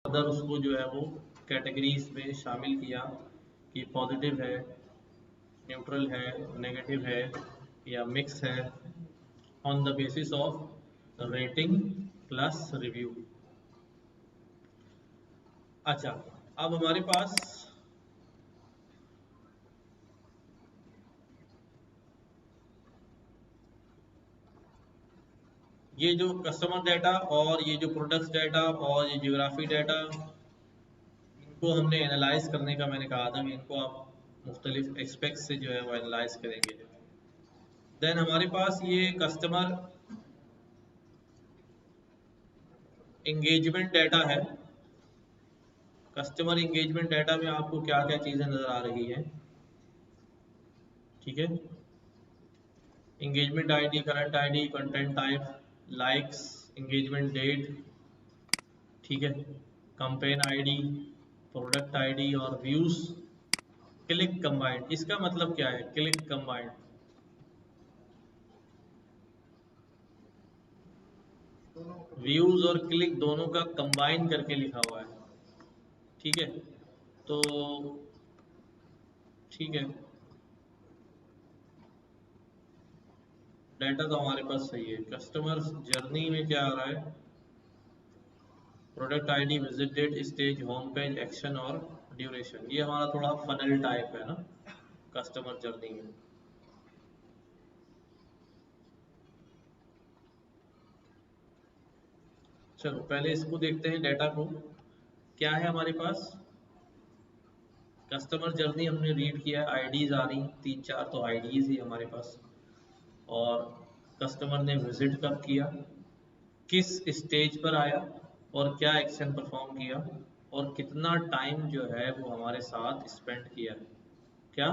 Other उसको जो है वो कैटेगरीज में शामिल किया कि पॉजिटिव है, न्यूट्रल है, नेगेटिव है या मिक्स है, on the basis of rating plus review. अच्छा, अब हमारे पास ये जो कस्टमर डाटा और ये जो प्रोडक्ट्स डाटा और ये ज्योग्राफी डाटा, इनको हमने एनालाइज करने का मैंने कहा था कि इनको आप मुख्तलिफ एस्पेक्ट से जो है वो एनालाइज करेंगे। देन हमारे पास ये कस्टमर इंगेजमेंट डाटा है। कस्टमर इंगेजमेंट डाटा में आपको क्या क्या चीज़ें नज़र आ रही हैं, ठीक है। Engagement ID, current ID, content type, likes, engagement date, ठीक है, कैंपेन आईडी, प्रोडक्ट आईडी और व्यूज, क्लिक कंबाइंड। इसका मतलब क्या है क्लिक कंबाइंड? व्यूज और क्लिक दोनों का कंबाइन करके लिखा हुआ है, ठीक है। तो ठीक है, डाटा तो हमारे पास सही है। कस्टमर जर्नी में क्या आ रहा है? Product ID, visit date, stage, home page, action और ड्यूरेशन। ये हमारा थोड़ा फनल टाइप है ना कस्टमर जर्नी में। चलो पहले इसको देखते हैं डाटा को। क्या है हमारे पास? कस्टमर जर्नी हमने रीड किया है, आईडीज आ रही 3-4, तो आईडीज ही हमारे पास। और कस्टमर ने विजिट कब किया, किस स्टेज पर आया और क्या एक्शन परफॉर्म किया और कितना टाइम जो है वो हमारे साथ स्पेंड किया है। क्या?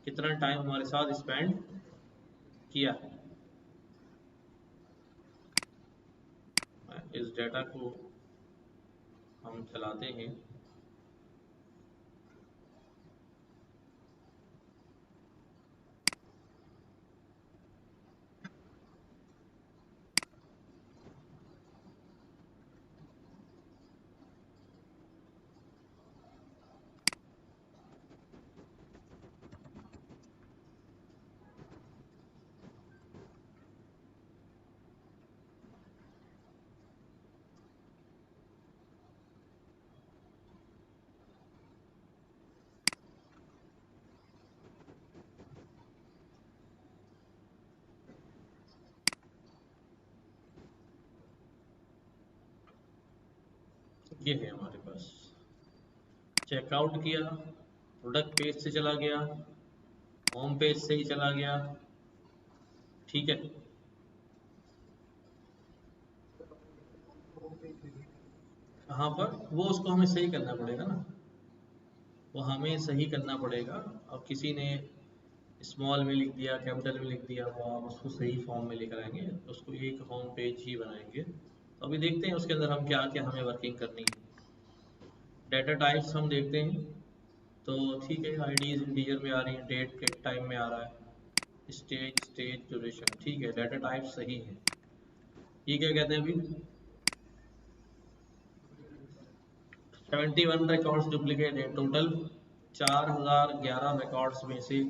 कितना टाइम हमारे साथ स्पेंड किया है। इस डाटा को हम चलाते हैं। ये है हमारे पास। चेकआउट किया, प्रोडक्ट पेज से चला गया, होम पेज से ही चला गया, ठीक है। कहाँ पर? वो उसको हमें सही करना पड़ेगा ना, वो हमें सही करना पड़ेगा। अब किसी ने स्मॉल में लिख दिया, कैपिटल में लिख दिया, वो हम उसको सही फॉर्म में लेकर आएंगे, उसको एक होम पेज ही बनाएंगे। तो अभी देखते हैं उसके अंदर हम क्या क्या हमें वर्किंग करनी है। डाटा टाइप्स हम देखते हैं। तो ठीक है, आईडीज इंटीजर में आ रही है, डेट के टाइम में आ रहा है, स्टेज ड्यूरेशन, ठीक है, डाटा टाइप सही है। ये क्या कहते हैं अभी? 71 रिकॉर्ड्स डुप्लीकेट है टोटल। 4011 रिकॉर्ड्स में से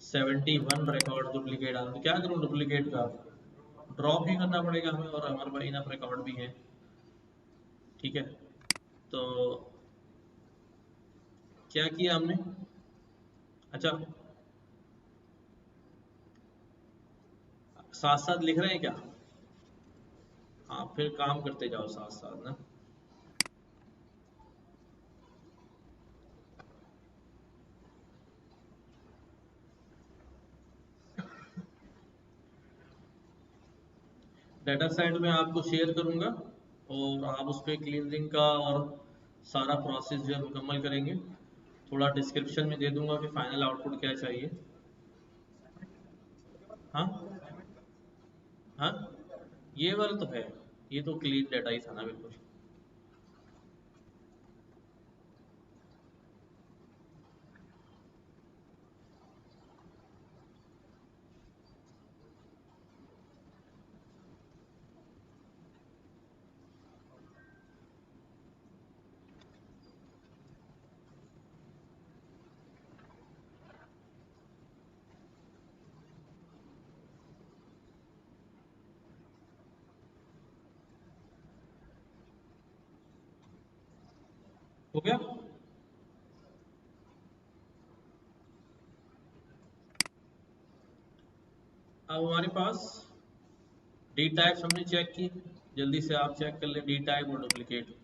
71 रिकॉर्ड डुप्लीकेट आ रहे। तो क्या करूँ डुप्लीकेट का? ड्रॉप ही करना पड़ेगा हमें, और हमारे पास इनफ रिकॉर्ड भी है, ठीक है। तो क्या किया हमने? अच्छा, साथ साथ लिख रहे हैं क्या? हाँ, फिर काम करते जाओ साथ साथ ना। डाटा सेट में आपको शेयर करूंगा और आप उस पर क्लीनजिंग का और सारा प्रोसेस जो है मुकम्मल करेंगे। थोड़ा डिस्क्रिप्शन में दे दूंगा कि फाइनल आउटपुट क्या चाहिए। हाँ हाँ, ये वाला तो है, ये तो क्लीन डाटा ही था ना बिल्कुल। हो गया। अब हमारे पास डी टाइप्स हमने चेक की, जल्दी से आप चेक कर ले डी टाइप और डुप्लीकेट।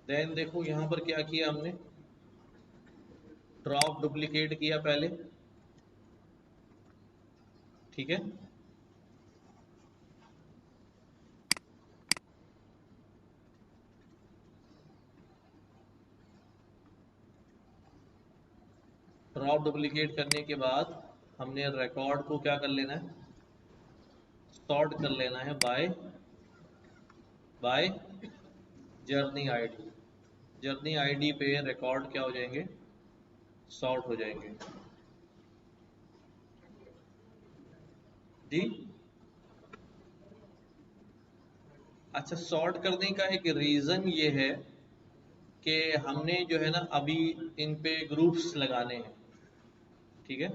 देन देखो यहाँ पर क्या किया हमने, ड्रॉप डुप्लीकेट किया पहले, ठीक है। ड्रॉप डुप्लीकेट करने के बाद हमने रिकॉर्ड को क्या कर लेना है, सॉर्ट कर लेना है by journey ID. Journey ID पे रिकॉर्ड क्या हो जाएंगे, सॉर्ट हो जाएंगे जी। अच्छा, सॉर्ट करने का एक रीजन ये है कि हमने जो है ना अभी इन पे ग्रुप्स लगाने हैं, ठीक है।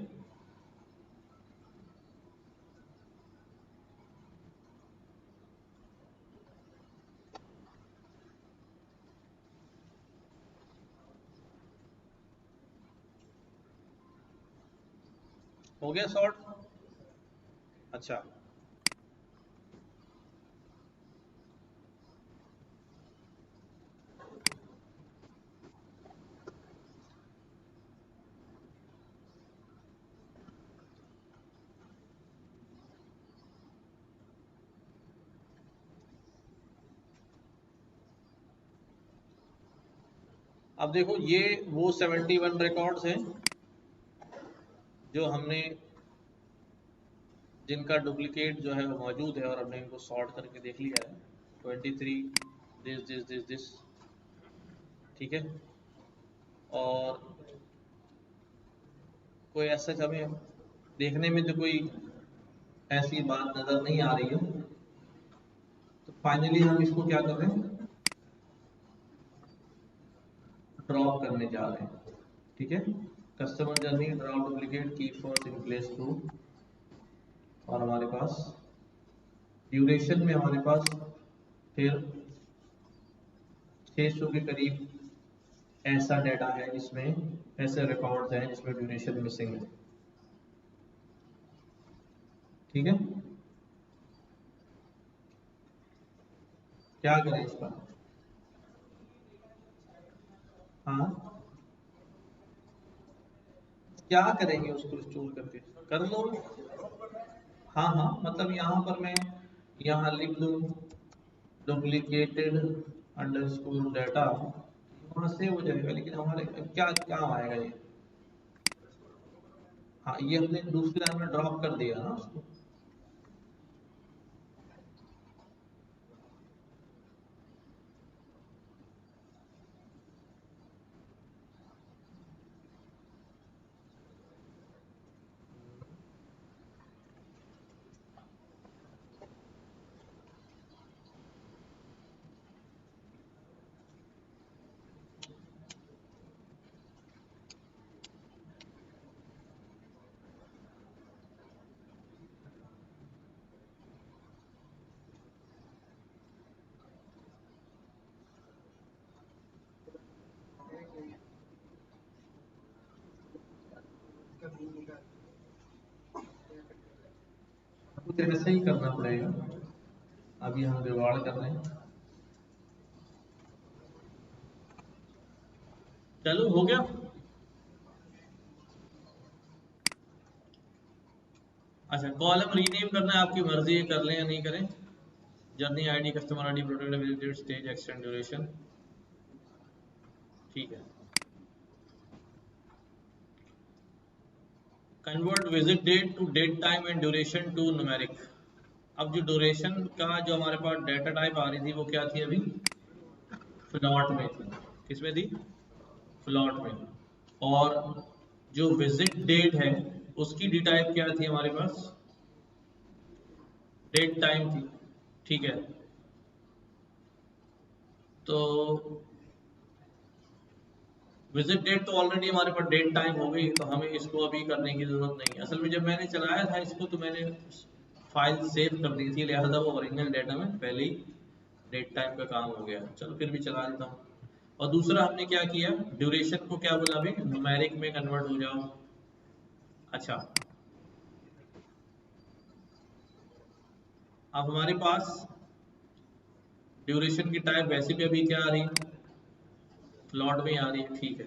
हो गया सॉर्ट। अच्छा, अब देखो ये वो 71 रिकॉर्ड्स हैं जो हमने, जिनका डुप्लीकेट जो है वो मौजूद है और हमने इनको सॉर्ट करके देख लिया है। 23 दिस दिस दिस दिस, ठीक है। और कोई ऐसा हमें देखने में तो कोई ऐसी बात नजर नहीं आ रही है, तो फाइनली हम इसको क्या कर रहे हैं, ड्रॉप करने जा रहे हैं, ठीक है। कस्टमर जर्नी ड्रॉप डुप्लीकेट की फर्स्ट इन प्लेस टू, और हमारे पास ड्यूरेशन में हमारे पास फिर 600 के करीब ऐसा डाटा है जिसमें, ऐसे रिकॉर्ड्स हैं जिसमें ड्यूरेशन मिसिंग है, ठीक है। क्या करें इसका, हाँ क्या करेंगे उसको स्टोर करके, कर लो। हाँ हाँ, मतलब यहाँ पर मैं यहाँ लिख दूँ डुप्लीकेटेड अंडरस्कोर डाटा, वहाँ से हो जाएगा, लेकिन हमारे क्या क्या आएगा ये, हाँ ये हमने दूसरी लाइन में ड्रॉप कर दिया ना उसको। कुछ ऐसे ही करना पड़ेगा, अभी हम जुगाड़ कर रहे हैं। चलो हो गया। अच्छा, कॉलम रीनेम करना है, आपकी मर्जी है, कर लें या नहीं करें। Journey ID, customer ID, product availability, stage, extend, duration, ठीक है। Convert visit date to date time and duration to numeric. अब जो ड्यूरेशन का जो हमारे पास डेटा टाइप आ रही थी वो क्या थी अभी, फ्लॉट में थी। किस में थी, फ्लॉट में। और जो विजिट डेट है उसकी डी टाइप क्या थी हमारे पास, डेट टाइम थी। ठीक है, तो विजिट डेट तो ऑलरेडी हमारे पास डेट टाइम हो गई, तो हमें इसको अभी करने की जरूरत नहीं है। असल में जब मैंने चलाया था इसको तो मैंने फाइल सेव कर दी थी, लिहाजा वो ओरिजिनल डेटा में पहले ही डेट टाइम का काम हो गया। चलो फिर भी चला देता हूँ। और दूसरा हमने क्या किया, ड्यूरेशन को क्या बोला अभी, न्यूमेरिक में कन्वर्ट हो जाओ। अच्छा, अब हमारे पास ड्यूरेशन की टाइप वैसे भी अभी क्या आ रही है, फ्लॉट में आ रही है। ठीक है,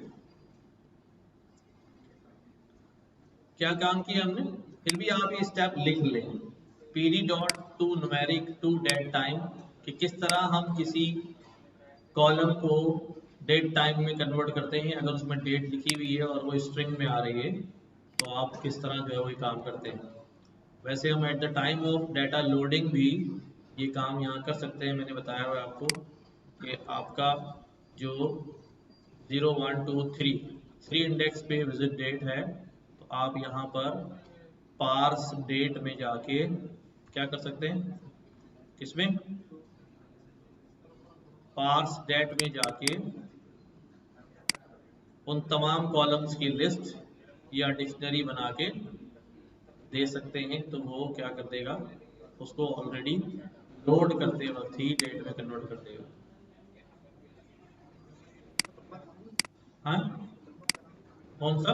क्या काम किया हमने, फिर भी आप ये स्टेप लिख लें, PD dot to numeric to date time, कि किस तरह हम किसी कॉलम को डेट टाइम में कन्वर्ट करते हैं। अगर उसमें डेट लिखी हुई है और वो स्ट्रिंग में आ रही है तो आप किस तरह जो है वही काम करते हैं। वैसे हम at the time of data loading भी ये काम यहाँ कर सकते हैं। मैंने बताया हुआ है आपको कि आपका जो 0 1 2 3 इंडेक्स पे विजिट डेट है, तो आप यहाँ पर पार्स डेट में जाके क्या कर सकते हैं, किसमें, पार्स डेट में जाके उन तमाम कॉलम्स की लिस्ट या डिक्शनरी बना के दे सकते हैं। तो वो क्या कर देगा, उसको ऑलरेडी लोड करते वक्त ही डेट में कन्वर्ट कर देगा। हाँ, कौन सा,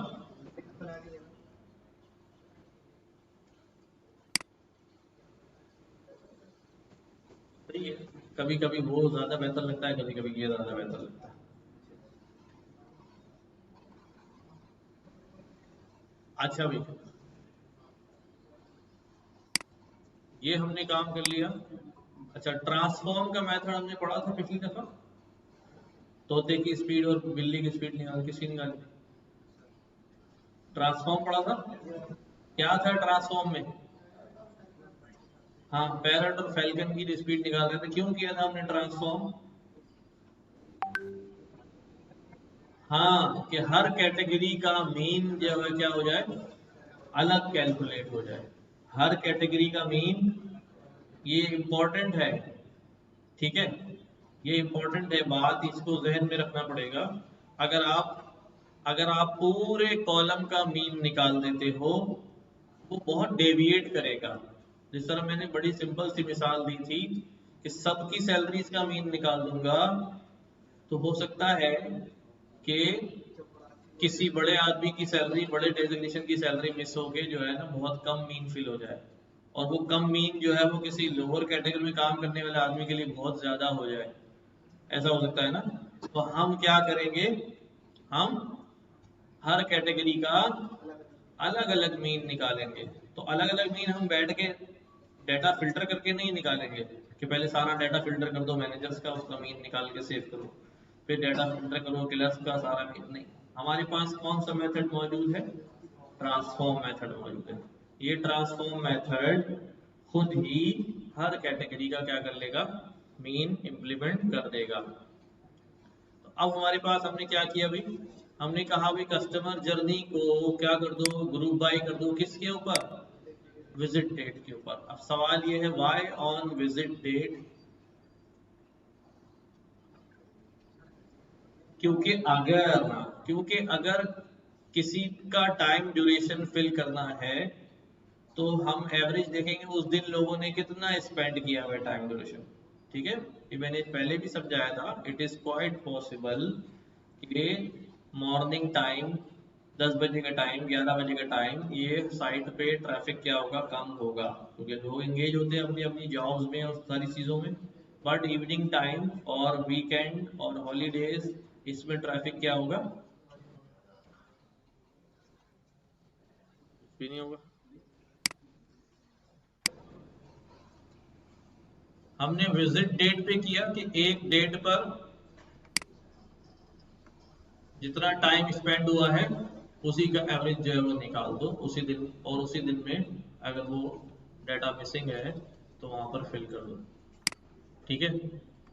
सही है। कभी कभी वो ज्यादा बेहतर लगता है, कभी कभी ये ज्यादा बेहतर लगता है। अच्छा भाई, ये हमने काम कर लिया। अच्छा, ट्रांसफॉर्म का मेथड हमने पढ़ा था पिछली दफा, तोते की स्पीड और बिल्ली की स्पीड निकाल, किसकी निकाली, ट्रांसफॉर्म पढ़ा था। क्या था ट्रांसफॉर्म में, हाँ, पैरट और फैल्कन की स्पीड निकाल रहे थे। क्यों किया था हमने ट्रांसफॉर्म, हाँ, कि हर कैटेगरी का मीन जो है क्या हो जाए, अलग कैलकुलेट हो जाए। हर कैटेगरी का मीन, ये इम्पोर्टेंट है। ठीक है, ये इम्पोर्टेंट है बात, इसको जहन में रखना पड़ेगा। अगर आप अगर आप पूरे कॉलम का मीन निकाल देते हो, वो बहुत डेविएट करेगा। जिस तरह मैंने बड़ी सिंपल सी मिसाल दी थी कि सबकी सैलरीज का मीन निकाल दूंगा, तो हो सकता है कि किसी बड़े आदमी की सैलरी, बड़े डेजिग्नेशन की सैलरी मिस होके जो है ना बहुत कम मीन फिल हो जाए, और वो कम मीन जो है वो किसी लोअर कैटेगरी में काम करने वाले आदमी के लिए बहुत ज्यादा हो जाए। ऐसा हो सकता है ना। तो हम क्या करेंगे, हम हर कैटेगरी का अलग अलग मीन निकालेंगे। तो अलग अलग मीन हम बैठ के डाटा फिल्टर करके नहीं निकालेंगे कि पहले सारा डाटा फिल्टर कर दो मैनेजर्स का, उसका मीन निकाल के सेव करो, फिर डाटा फिल्टर करो क्लर्क्स का सारा मीन, नहीं। हमारे पास कौन सा मेथड मौजूद है, ट्रांसफॉर्म मेथड मौजूद है। ये ट्रांसफॉर्म मेथड खुद ही हर कैटेगरी का क्या कर लेगा, मीन इम्प्लीमेंट कर देगा। तो अब हमारे पास हमने क्या किया भाई, हमने कहा भाई कस्टमर जर्नी को क्या कर दो, ग्रुप बाय कर दो, किसके ऊपर, विजिट डेट के ऊपर। अब सवाल ये है, वाई ऑन विजिट डेट, क्योंकि अगर क्योंकि अगर किसी का टाइम ड्यूरेशन फिल करना है तो हम एवरेज देखेंगे उस दिन लोगों ने कितना स्पेंड किया हुआ टाइम ड्यूरेशन। ठीक है, ये मैंने पहले भी समझाया था। इट इज क्वाइट पॉसिबल कि मॉर्निंग टाइम 10 बजे का टाइम, 11 बजे का टाइम, ये साइट पे ट्रैफिक क्या होगा, कम होगा, क्योंकि लोग एंगेज होते हैं अपनी अपनी जॉब्स में और सारी चीज़ों में। बट इवनिंग टाइम और वीकेंड और हॉलीडेज, इसमें ट्रैफिक क्या होगा, कुछ भी नहीं होगा। हमने विजिट डेट पे किया कि एक डेट पर जितना टाइम स्पेंड हुआ है उसी का एवरेज जो है वो निकाल दो उसी दिन, और उसी दिन में अगर वो डाटा मिसिंग है तो वहां पर फिल कर दो। ठीक है,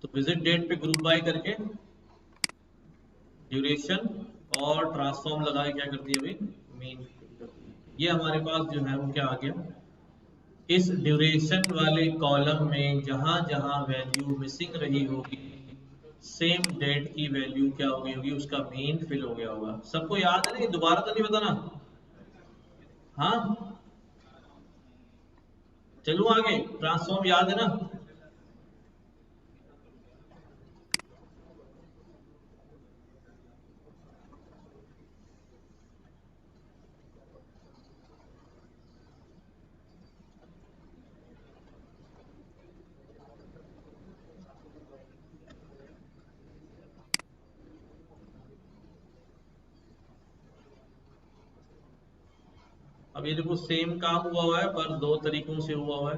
तो विजिट डेट पे ग्रुप बाय करके ड्यूरेशन और ट्रांसफॉर्म लगा के क्या कर दिया भाई, मीन फिल कर दिया। ये हमारे पास जो है वो क्या आ गया, इस ड्यूरेशन वाले कॉलम में जहां जहां वैल्यू मिसिंग रही होगी सेम डेट की वैल्यू क्या हो गई होगी, उसका मीन फिल हो गया होगा। सबको याद है ना, ये दोबारा तो नहीं बताना। हाँ, चलूं आगे, ट्रांसफॉर्म याद है ना। अब ये देखो सेम काम हुआ है पर दो तरीकों से हुआ है।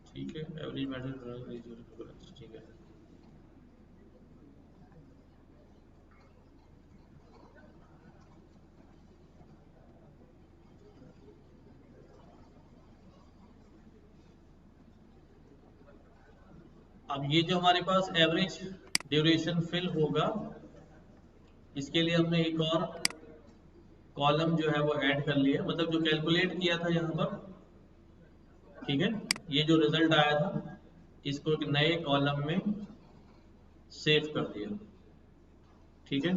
ठीक है, एवरेज मैटर, ठीक है। अब ये जो हमारे पास एवरेज ड्यूरेशन फिल होगा, इसके लिए हमने एक और कॉलम जो है वो ऐड कर लिया, मतलब जो कैलकुलेट किया था यहाँ पर। ठीक है, ये जो रिजल्ट आया था इसको एक नए कॉलम में सेव कर दिया। ठीक है,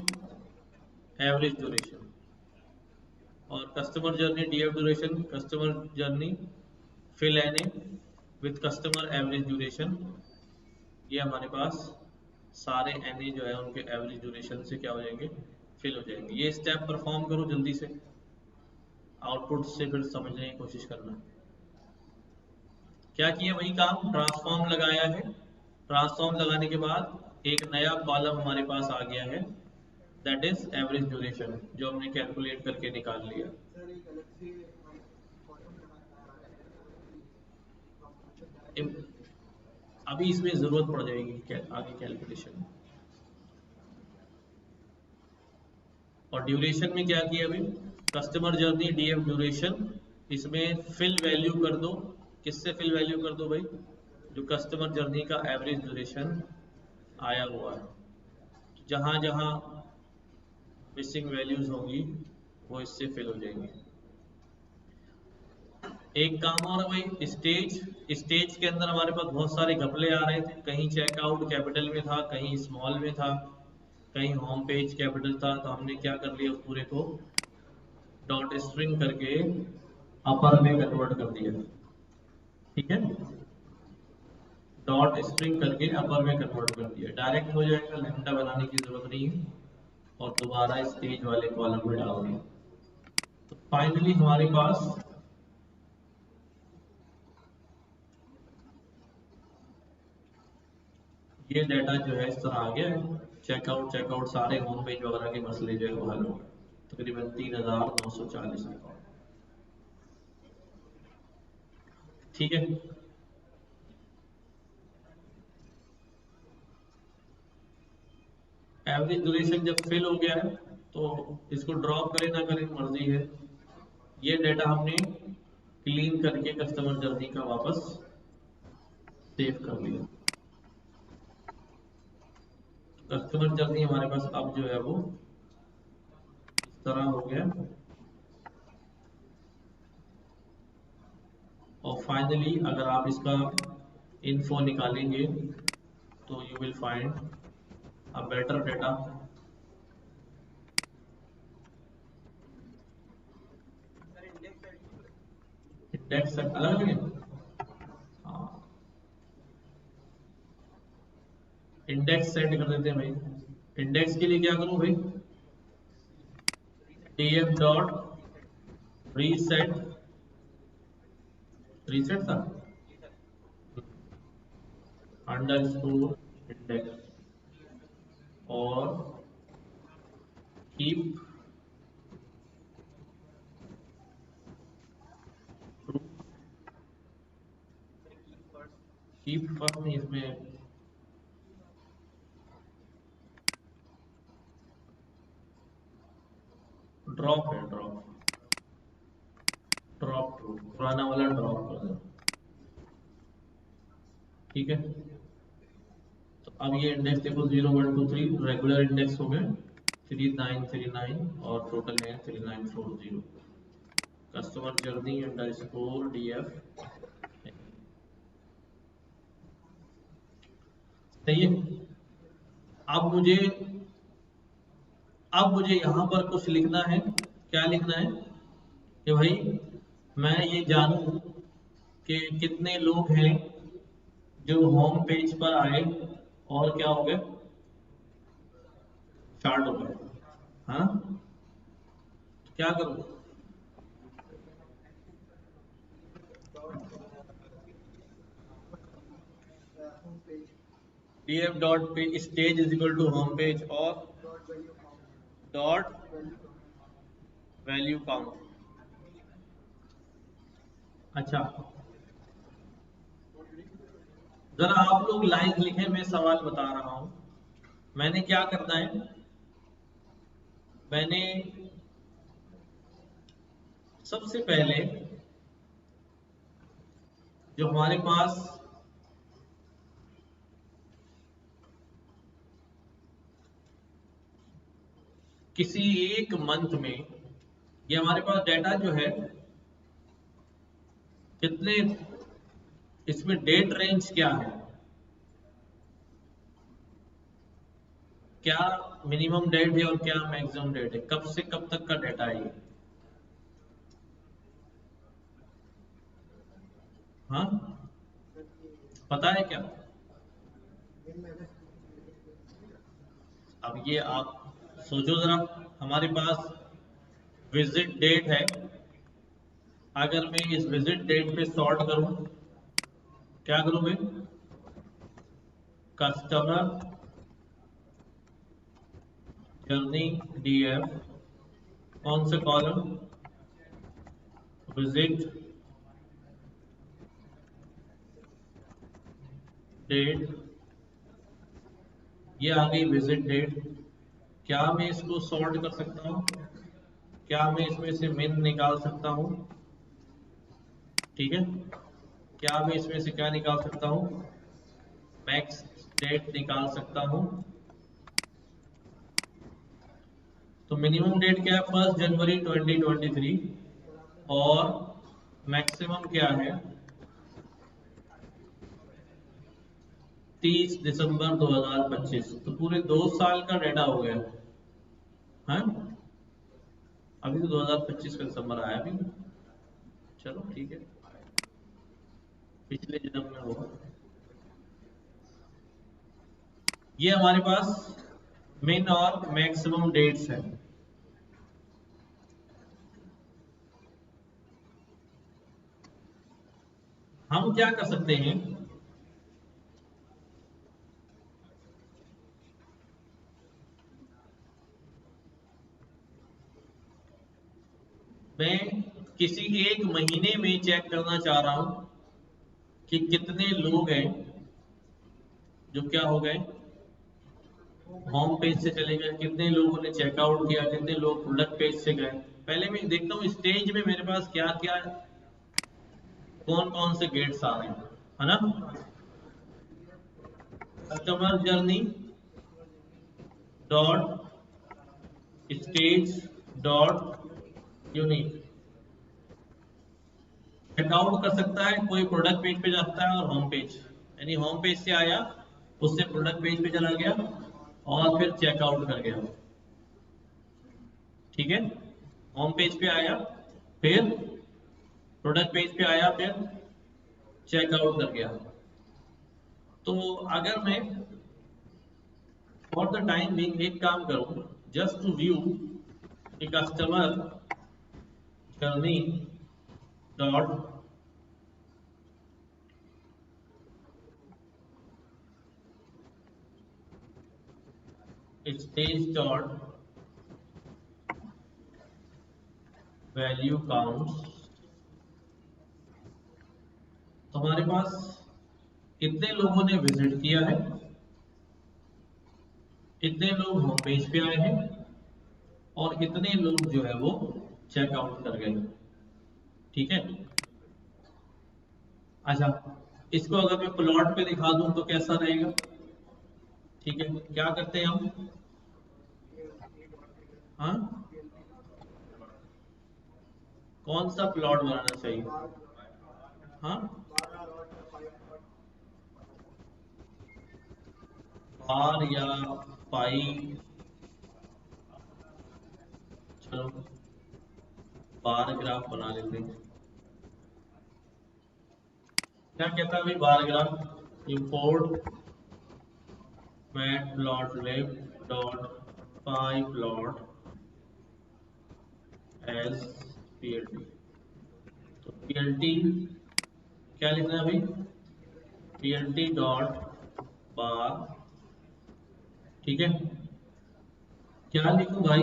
एवरेज ड्यूरेशन और customer journey DF duration, customer journey fill NA with customer average duration. ये हमारे पास सारे एनए जो है उनके एवरेज ड्यूरेशन से क्या हो जाएंगे, फिल हो जाएंगे। ये स्टेप परफॉर्म करो जल्दी से, आउटपुट से फिर समझने की कोशिश करना। क्या किया, वही काम, ट्रांसफॉर्म लगाया है। ट्रांसफॉर्म लगाने के बाद एक नया कॉलम हमारे पास आ गया है, दैट इज एवरेज ड्यूरेशन, जो हमने कैलकुलेट करके निकाल लिया। अभी इसमें जरूरत पड़ जाएगी आगे कैलकुलेशन। और ड्यूरेशन में क्या किया अभी, कस्टमर जर्नी डीएफ ड्यूरेशन, इसमें फिल वैल्यू कर दो। किससे फिल वैल्यू कर दो भाई, जो कस्टमर जर्नी का एवरेज ड्यूरेशन आया हुआ है। जहां जहां मिसिंग वैल्यूज होंगी वो इससे फिल हो जाएंगी। एक काम और भाई, स्टेज, स्टेज के अंदर हमारे पास बहुत सारे घपले आ रहे थे, कहीं चेकआउट कैपिटल में था, कहीं स्मॉल में था, कहीं होम पेज कैपिटल था। तो हमने क्या कर लिया, उस पूरे को डॉट स्ट्रिंग करके अपर में कन्वर्ट कर दिया। ठीक है, डॉट स्ट्रिंग करके अपर में कन्वर्ट कर दिया, डायरेक्ट हो जाएगा, लैम्डा बनाने की जरूरत नहीं है। और दोबारा स्टेज वाले कॉलम में डाल दिया। तो फाइनली हमारे पास ये डाटा जो है इस तरह आ गया है। चेकआउट चेकआउट सारे होम पेज वगैरह के मसले जो है वो हल हो गए, तकरीबन 3940 रिकॉर्ड। ठीक है, एवरेज ड्यूरेशन जब फिल हो गया है तो इसको ड्रॉप करें ना करें मर्जी है। ये डाटा हमने क्लीन करके कस्टमर जर्नी का वापस सेव कर लिया। कस्टमर जर्नी हमारे पास अब जो है वो इस तरह हो गया। और फाइनली अगर आप इसका इन्फो निकालेंगे तो you will find a better data. Index अलग अलग है। हाँ, इंडेक्स सेट कर देते हैं भाई। इंडेक्स के लिए क्या करूं भाई, df डॉट रीसेट, रीसेट था अंडर स्कोर इंडेक्स, और कीप कीप फर्स्ट नहीं, इसमें ड्रॉप है, ड्रॉप, ड्रॉप टू, पुराना वाला ड्रॉप कर दो। ठीक है, तो अब ये इंडेक्स देखो 0 1 2 3 रेगुलर इंडेक्स हो गए 3939 और टोटल है 3940। Customer journey underscore DF। सही है। अब मुझे अब मुझे यहाँ पर कुछ लिखना है। क्या लिखना है कि भाई मैं ये जानूं कि कितने लोग हैं जो होम पेज पर आए और क्या हो गए, स्टार्ट हो गए। हाँ, तो क्या करूं? df डॉट पे stage is equal to home page और डॉट वैल्यू काउंट। अच्छा, जरा आप लोग लाइन लिखें, मैं सवाल बता रहा हूं। मैंने क्या करना है, मैंने सबसे पहले जो हमारे पास किसी एक मंथ में, ये हमारे पास डाटा जो है कितने, इसमें डेट रेंज क्या है, क्या मिनिमम डेट है और क्या मैक्सिमम डेट है, कब से कब तक का डाटा है ये। हाँ, पता है क्या? अब ये आप सोचो जरा, हमारे पास विजिट डेट है, अगर मैं इस विजिट डेट पे सॉर्ट करूं, क्या करूं मैं, कस्टमर जर्नी DF, कौन से कॉलम, विजिट डेट, ये आ गई विजिट डेट। क्या मैं इसको सॉर्ट कर सकता हूँ? क्या मैं इसमें से मिन निकाल सकता हूँ? ठीक है, क्या मैं इसमें से क्या निकाल सकता हूँ, मैक्स डेट निकाल सकता हूँ। तो मिनिमम डेट क्या है, 1 जनवरी 2023 और मैक्सिमम क्या है, 30 दिसंबर 2025। तो पूरे 2 साल का डेटा हो गया है। अभी तो 2025 का दिसंबर आया भी नहीं। चलो ठीक है, पिछले जन्म में होगा। ये हमारे पास मिन और मैक्सिमम डेट्स है। हम क्या कर सकते हैं, मैं किसी एक महीने में चेक करना चाह रहा हूं कि कितने लोग हैं जो क्या हो गए, होम पेज से चले गए, कितने लोगों ने चेकआउट किया, कितने लोग प्रोडक्ट पेज से गए। पहले मैं देखता हूँ स्टेज में मेरे पास क्या क्या, कौन कौन से गेट्स आ रहे हैं, है ना। Customer journey dot stage dot unique, checkout कर सकता है कोई, प्रोडक्ट पेज पे जाता है और होम पेज, यानी होम पेज से आया, उससे प्रोडक्ट पेज पे चला गया और फिर चेकआउट कर गया। ठीक है, होम पेज पे आया, फिर प्रोडक्ट पेज पे आया, फिर चेकआउट कर गया। तो अगर मैं फॉर द टाइम बिंग एक काम करूं, just to view customer journey dot stage dot value counts, तो हमारे पास कितने लोगों ने विजिट किया है, कितने लोग होम पेज पे आए हैं और कितने लोग जो है वो चेकआउट कर गए। ठीक है। अच्छा, इसको अगर मैं प्लॉट पे दिखा दूं तो कैसा रहेगा? ठीक है, क्या करते हैं हम? हाँ, कौन सा प्लॉट बनाना चाहिए? हाँ, बार या पाई? चलो बार ग्राफ बना लेते हैं। क्या कहता है भाई bar graph? Import matplotlib dot pyplot as PLT. तो पीएलटी क्या लिखना है भाई? PLT dot bar. ठीक है, क्या लिखूं भाई?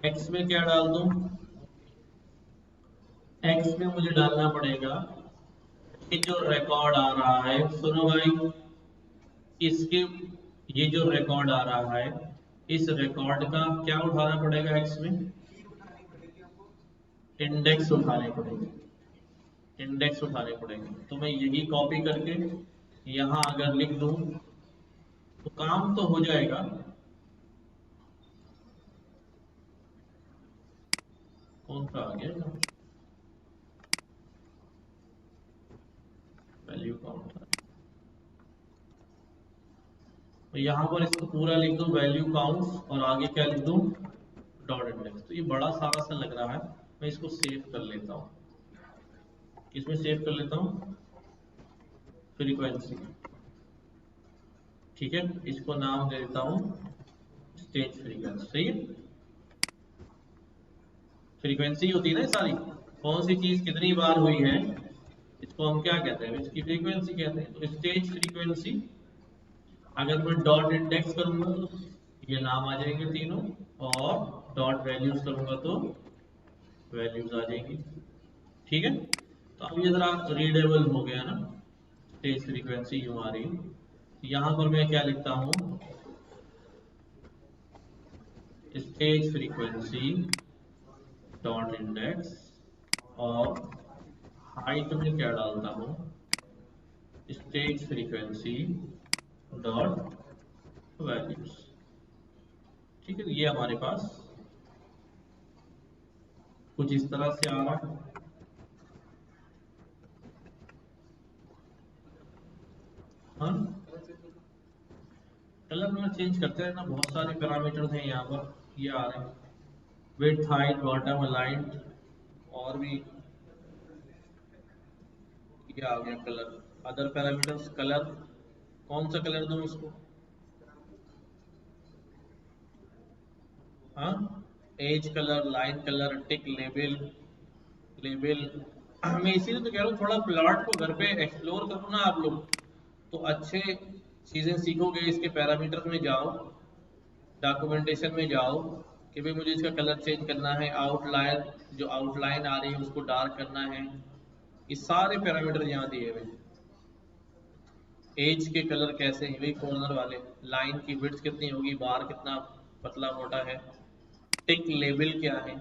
एक्स में क्या डाल दूं? एक्स में मुझे डालना पड़ेगा ये जो रिकॉर्ड आ रहा है, सुनो भाई, इसके ये जो रिकॉर्ड आ रहा है इस रिकॉर्ड का क्या उठाना पड़ेगा? एक्स में इंडेक्स उठाने पड़ेंगे, इंडेक्स उठाने पड़ेंगे। तो मैं यही कॉपी करके यहाँ अगर लिख दूं तो काम तो हो जाएगा। कौन सा आ गया? Value count. तो यहाँ पर इसको पूरा लिख दूं वैल्यू काउंट्स और आगे क्या लिख दूं? Dot index. तो ये बड़ा सारा सा लग रहा है, मैं इसको सेव कर लेता हूँ। किसमें सेव कर लेता हूँ? फ्रीक्वेंसी। ठीक है, इसको नाम दे देता हूँ स्टेज फ्रीक्वेंसी। सही है, फ्रीक्वेंसी होती है ना सारी, कौन सी चीज कितनी बार हुई है इसको हम क्या कहते हैं? इसकी फ्रीक्वेंसी कहते हैं। तो स्टेज फ्रीक्वेंसी अगर मैं डॉट इंडेक्स करूंगा तो ये नाम आ जाएंगे तीनों, और डॉट वैल्यूज करूंगा तो वैल्यूज आ जाएंगी। ठीक है, तो अब ये जरा रीडेबल हो गया ना, स्टेज फ्रीक्वेंसी यूं आ रही है। यहाँ पर मैं क्या लिखता हूँ? स्टेज फ्रीक्वेंसी डॉट इंडेक्स, और हाइट में क्या डालता हूँ? Stage frequency dot values. ठीक है, ये हमारे पास कुछ इस तरह से आ रहा है। हाँ, कलर में चेंज करते रहना, बहुत सारे पैरामीटर्स हैं यहाँ पर, ये आ रहे हैं विड्थ हाइट बॉटम अलाइंड, और भी ये आ गया कलर। अदर पैरामीटर्स कलर, कौन सा कलर दूं इसको? हाँ, एज कलर, लाइन कलर, टिक लेबल, लेबल। मैं इसीलिए तो कह रहा हूँ थोड़ा प्लॉट को घर पे एक्सप्लोर करो ना आप लोग, तो अच्छे चीजें सीखोगे। इसके पैरामीटर्स में जाओ, डॉक्यूमेंटेशन में जाओ कि भाई मुझे इसका कलर चेंज करना है, आउटलाइन जो आउटलाइन आ रही है उसको डार्क करना है, ये सारे पैरामीटर यहाँ दिए हुए हैं। एज के कलर कैसे हैं, वही कॉर्नर वाले, लाइन की विड्थ कितनी होगी, बार कितना पतला मोटा है, टिक लेबल क्या है,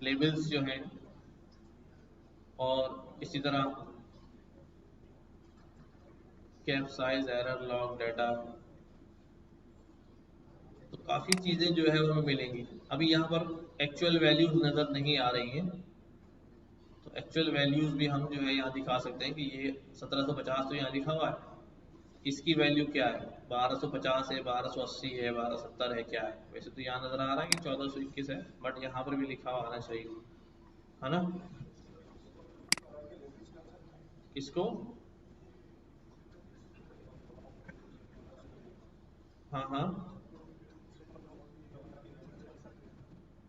लेबल्स जो हैं, और इसी तरह cap size, error log, data. तो काफ़ी चीज़ें जो है उनमें मिलेंगी। अभी यहाँ पर एक्चुअल वैल्यूज नज़र नहीं आ रही हैं, तो एक्चुअल वैल्यूज भी हम जो है यहाँ दिखा सकते हैं कि ये 1750 तो यहाँ लिखा हुआ है, इसकी वैल्यू क्या है? 1250 है, 1280 है, 1270 है, क्या है? वैसे तो यहाँ नज़र आ रहा है कि 1421 है, बट यहाँ पर भी लिखा हुआ आना चाहिए, है ना? इसको, हाँ हाँ,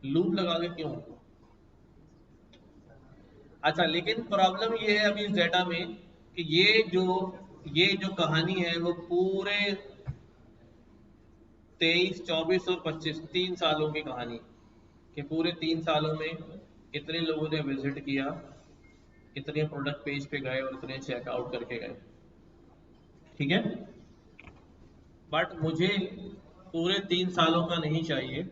लूप लगा के क्यों? अच्छा, लेकिन प्रॉब्लम ये है अभी इस डेटा में कि ये जो कहानी है वो पूरे 23, 24 और 25 3 सालों की कहानी कि पूरे 3 सालों में इतने लोगों ने विजिट किया, इतने प्रोडक्ट पेज पे गए और इतने चेकआउट करके गए। ठीक है, बट मुझे पूरे 3 सालों का नहीं चाहिए,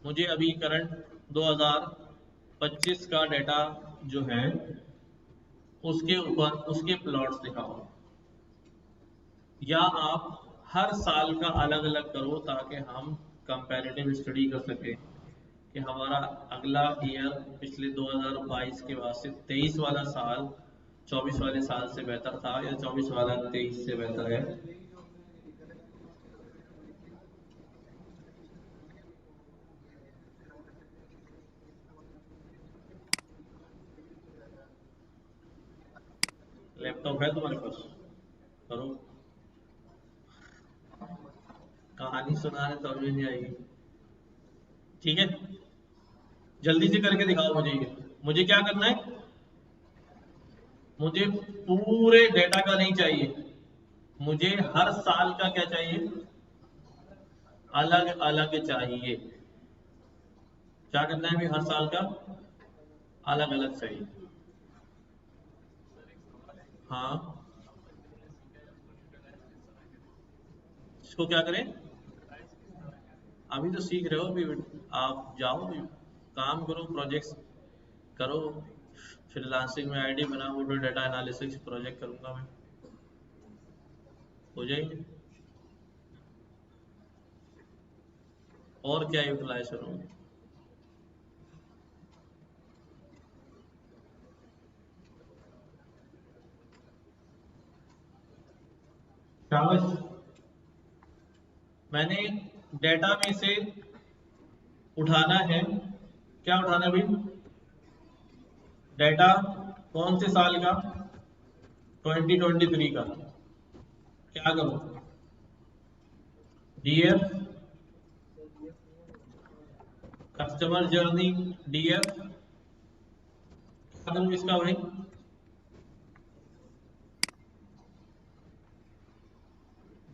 मुझे अभी करंट 2025 का डाटा जो है उसके ऊपर उसके प्लॉट्स दिखाओ, या आप हर साल का अलग अलग करो ताकि हम कंपैरेटिव स्टडी कर सकें कि हमारा अगला ईयर पिछले 2022 के बाद से 23 वाला साल 24 वाले साल से बेहतर था या 24 वाला 23 से बेहतर है। लैपटॉप है तुम्हारे पास? करो, कहानी सुनाने तो अभी नहीं आएगी। ठीक है, जल्दी से करके दिखाओ मुझे ये। मुझे क्या करना है, मुझे पूरे डेटा का नहीं चाहिए, मुझे हर साल का क्या चाहिए, अलग अलग चाहिए। क्या करना है, भी हर साल का अलग अलग चाहिए। हाँ, इसको क्या करें, अभी तो सीख रहे हो, अभी आप जाओ, अभी काम करो, प्रोजेक्ट्स करो, फ्रीलांसिंग में आईडी बनाओ, फिर डाटा एनालिसिस प्रोजेक्ट करूंगा मैं, हो जाएंगे। और क्या यूटिलाइज करूंगा, शाबाश। मैंने डेटा में से उठाना है, क्या उठाना है भाई, डेटा कौन से साल का, 2023 का। क्या करूं, डीएफ, कस्टमर जर्नी, डीएफ, क्या करूं इसका भाई,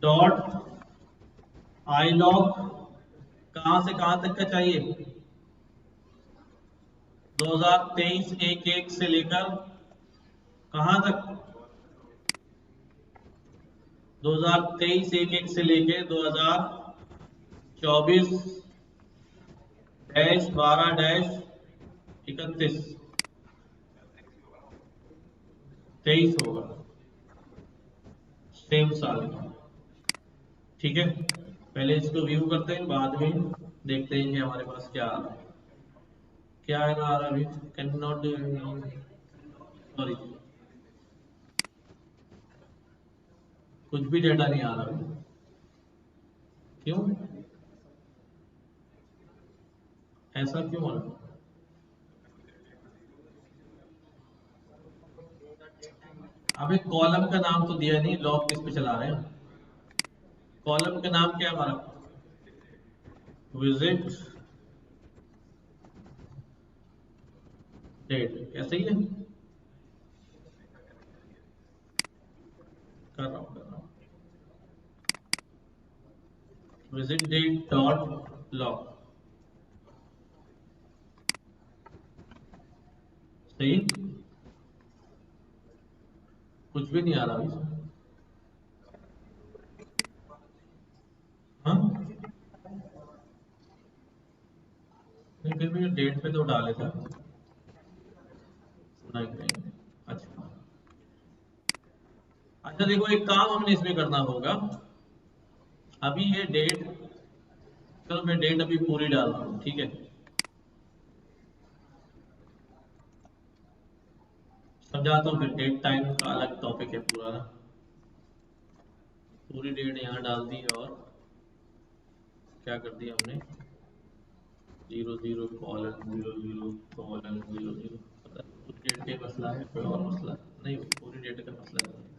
डॉट आई लॉग, कहां से कहां तक का चाहिए, 2023 एक एक से लेकर कहां तक, 2023 एक एक से लेके 2024 डैश 12 डैश 31, 23 होगा, सेम साल का। ठीक है, पहले इसको व्यू करते हैं, बाद में देखते हैं कि हमारे पास क्या आ रहा है। क्या है ना आ रहा अभी, कैन नॉट, सॉरी, कुछ भी डेटा नहीं आ रहा अभी। क्यों, ऐसा क्यों हो रहा है? अबे कॉलम का नाम तो दिया नहीं, लॉग किस पे चला रहे हैं, कॉलम का नाम क्या है हमारा, विजिट डेट, ऐसे ही है, कर रहा हूँ, विजिट डेट डॉट लॉग, सही, कुछ भी नहीं आ रहा अभी। हाँ, नहीं फिर भी डेट पे तो डाले था, नहीं नहीं, अच्छा। अच्छा देखो, एक काम हमने इसमें करना होगा, अभी ये डेट, चलो मैं डेट अभी पूरी डाल रहा हूँ, ठीक है, समझाता हूँ, फिर डेट टाइम का अलग टॉपिक है पूरा ना। पूरी डेट यहाँ डाल दी और क्या कर दिया हमने, 00:00:00, पता नहीं पूरी डेट का मसला है, कोई और मसला नहीं, पूरी डेट का मसला नहीं।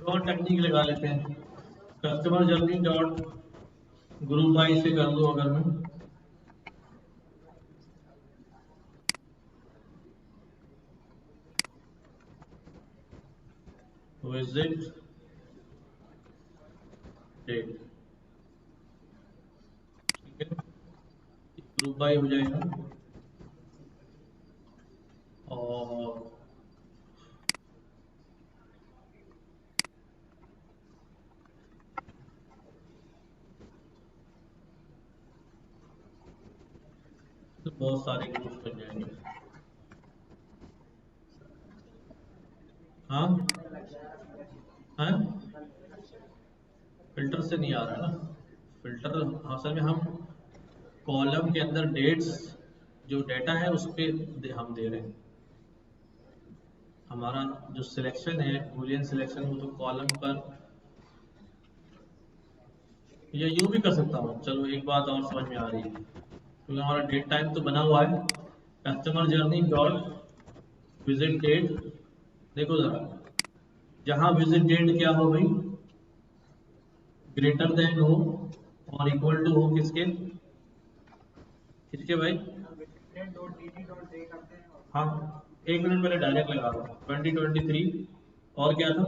और टेक्निक लगा लेते हैं। Customer journey dot group by से कर दो अगर मैं विजिट डेट, ठीक है, ग्रुप बाय हो जाएगा। और तो बहुत सारे ग्रुप बन जाएंगे। हाँ हाँ, फिल्टर से नहीं आ रहा है ना फिल्टर। असल में हम कॉलम के अंदर डेट्स जो डेटा है उस पर हम दे रहे हैं। हमारा जो सिलेक्शन है बूलियन सिलेक्शन वो तो कॉलम पर, या यूं भी कर सकता हूँ। चलो एक बात और समझ में आ रही है, क्योंकि हमारा डेट टाइम तो बना हुआ है। Customer journey dot visit date, देखो जरा, जहां विजिट डेट क्या हो भाई, ग्रेटर देन हो और इक्वल टू हो किसके, किसके भाई। हाँ, एक मिनट पहले डायरेक्ट लगा रहा हूँ 2023 और क्या था,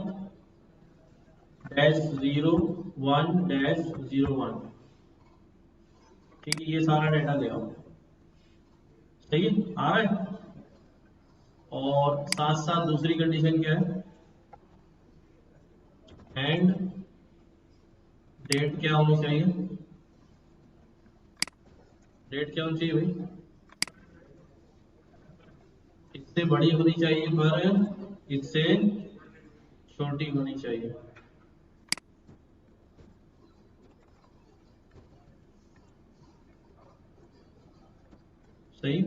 डैश 01-01, ठीक है, ये सारा डाटा ले आओ। सही है, आ रहा है। और साथ साथ दूसरी कंडीशन क्या है, एंड डेट क्या होनी चाहिए, डेट क्या होनी चाहिए भाई, इससे बड़ी होनी चाहिए पर इससे छोटी होनी चाहिए। सही।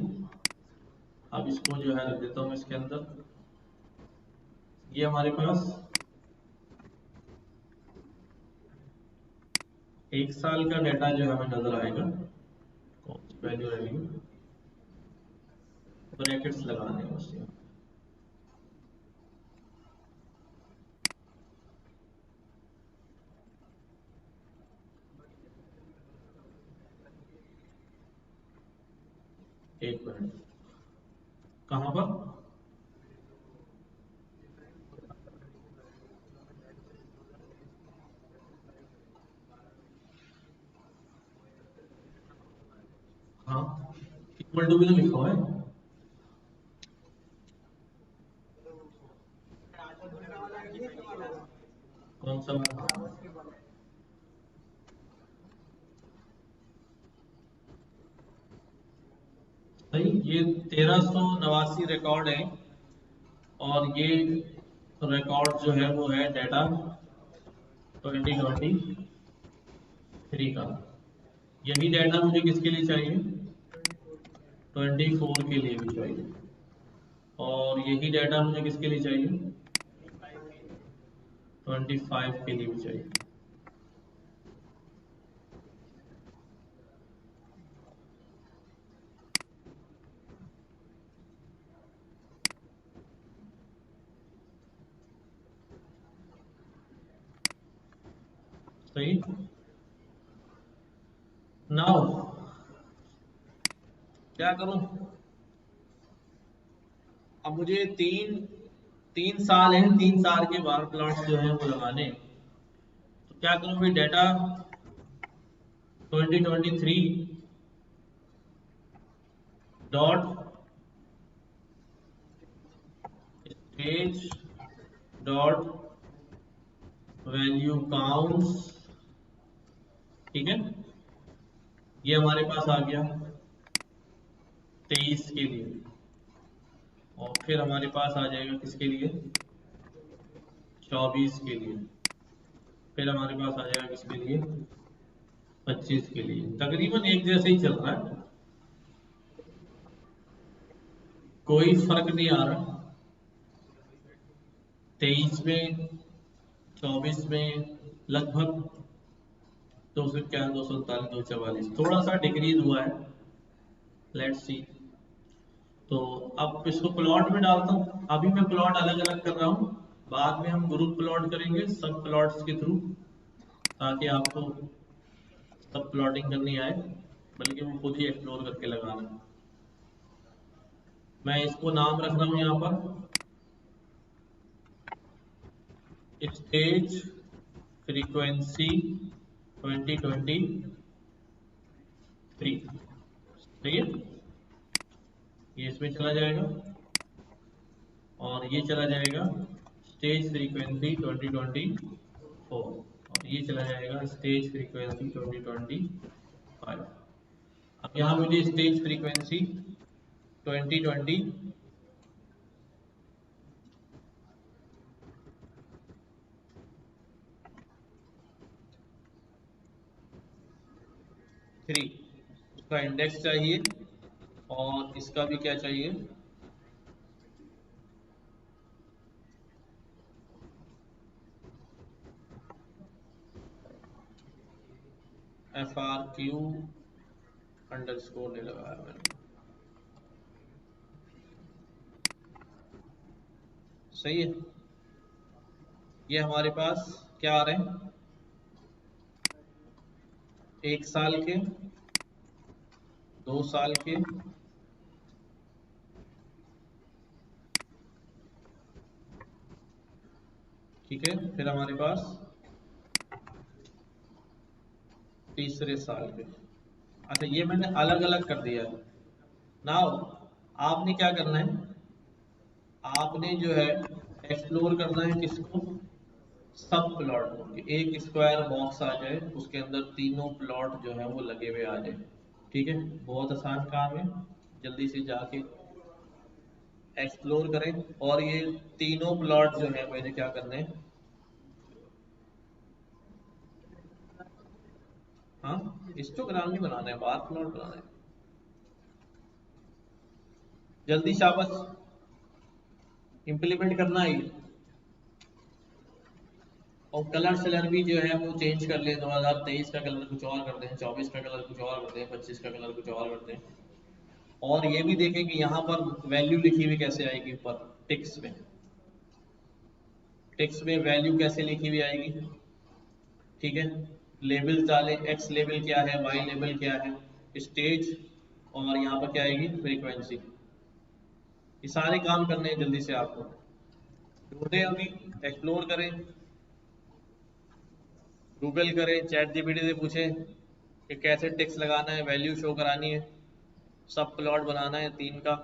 अब इसको जो है रख देता हूँ इसके अंदर। ये हमारे पास 1 साल का डाटा जो हमें नजर आएगा, कौन सी वैल्यू रहेगी, ब्रैकेट्स लगाने हैं उससे। एक मिनट, कहाँ पर, हाँ, इक्वल टू भी तो लिखा हुआ है। कौन सा वाला? सही, ये 1389 रिकॉर्ड है। और ये रिकॉर्ड जो है वो है डाटा 2023 का। यही डाटा मुझे किसके लिए चाहिए, 24 के लिए भी चाहिए। और यही डाटा मुझे किसके लिए चाहिए, 25 के लिए भी चाहिए। सही। नाउ क्या करूं, अब मुझे 3 3 साल हैं, 3 साल के बार प्लॉट्स जो हैं वो लगाने हैं। तो क्या करूं भाई, data 2023 dot stage dot value counts, ठीक है, ये हमारे पास आ गया 23 के लिए। और फिर हमारे पास आ जाएगा किसके लिए, 24 के लिए। फिर हमारे पास आ जाएगा किसके लिए, 25 के लिए। तकरीबन एक जैसे ही चल रहा है, कोई फर्क नहीं आ रहा। 23 में, 24 में लगभग 251, 239, 244, थोड़ा सा डिक्रीज हुआ है। Let's see. तो अब इसको प्लॉट में डालता हूँ। अभी मैं प्लॉट अलग अलग कर रहा हूँ, बाद में हम ग्रुप प्लॉट करेंगे सब प्लॉट्स के थ्रू, ताकि आपको सब प्लॉटिंग करनी आए, बल्कि वो खुद ही एक्सप्लोर करके लगाना। मैं इसको नाम रख रहा हूँ यहाँ पर स्टेज फ्रीक्वेंसी 2023, ठीक है। ये इसमें चला जाएगा और ये चला जाएगा स्टेज फ्रीक्वेंसी 2024, और ये चला जाएगा स्टेज फ्रीक्वेंसी 2025। अब यहाँ मुझे स्टेज फ्रीक्वेंसी 2023 उसका इंडेक्स चाहिए, और इसका भी क्या चाहिए, FRQ अंडरस्कोर नहीं लगाया मैंने, सही है। ये हमारे पास क्या आ रहे हैं, 1 साल के, 2 साल के, ठीक है, फिर हमारे पास तीसरे साल के। अच्छा, ये मैंने अलग अलग कर दिया है। नाउ आपने क्या करना है, आपने जो है एक्सप्लोर करना है किसको, सब प्लॉट को, कि एक स्क्वायर बॉक्स आ जाए, उसके अंदर तीनों प्लॉट जो है वो लगे हुए आ जाए, ठीक है। बहुत आसान काम है, जल्दी से जाके एक्सप्लोर करें। और ये तीनों प्लॉट जो है मैंने क्या करने हैं, हाँ, हिस्टोग्राम नहीं बनाना है, बार प्लॉट बनाना है। जल्दी शाबाश, इम्प्लीमेंट करना है। और कलर सेलर भी जो है वो चेंज कर ले, 2023 का कलर कुछ और कर दें, 24 का कलर कुछ और कर दें, 25 का कलर कुछ और कर दें। और ये भी देखें कि यहाँ पर वैल्यू लिखी हुई कैसे आएगी, ऊपर टेक्स्ट में, टेक्स्ट में वैल्यू कैसे लिखी हुई आएगी, ठीक है। लेबल डालें, एक्स लेबल क्या है, वाई लेबल क्या है, स्टेज, और यहाँ पर क्या आएगी, फ्रीक्वेंसी। ये सारे काम करने हैं जल्दी से आपको, ढूंढें अभी, एक्सप्लोर करें, गूगल करें, चैट जीपीटी से पूछें कि कैसे टेक्स्ट लगाना है, वैल्यू शो करानी है, सब प्लॉट बनाना है 3 का,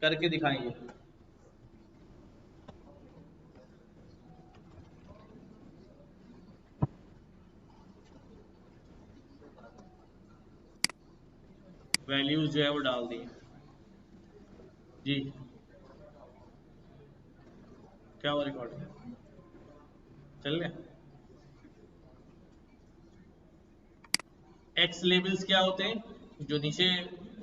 करके दिखाएंगे। वैल्यूज जो है वो डाल दी जी। क्या हुआ, रिकॉर्ड चल गया। एक्स लेबल्स क्या होते हैं, जो नीचे